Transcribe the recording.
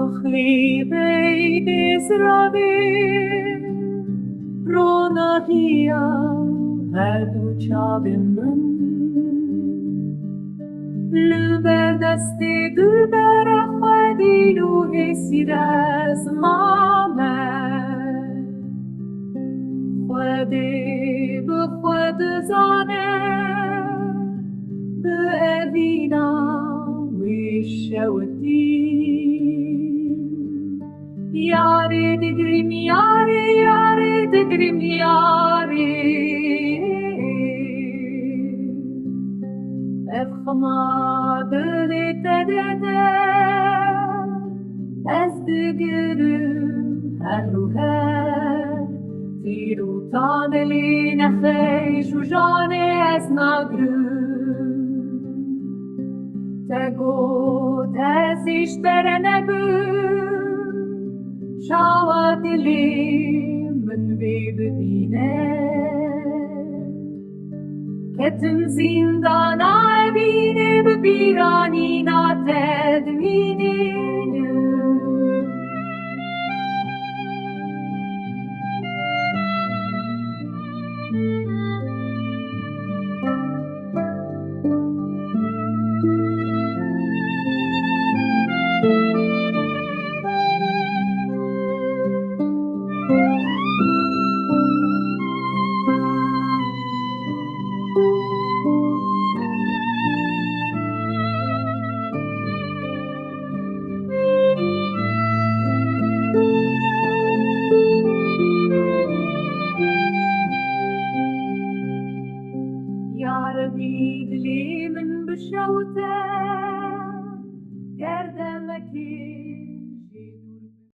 Bejna Zirav, Ronahiya, Herdu çavên destê dilbera Xwedê û hêsîr ez mame. Xwedê bi xwe dizane, bi evîna wê şewitîm. Yarê digrîm, yarê, yarê digrîm, yarê. Ev xema dilê te dede, ez digirim her û her. Tîr û tanelê nexe û janê ez nagirim. Te got ez îşbere nebim, Çawa dilê min vê bibîne. Ketim zîndana evînê, bîranîna tedvînê. Yarê dilê min bişewite, gerdemekî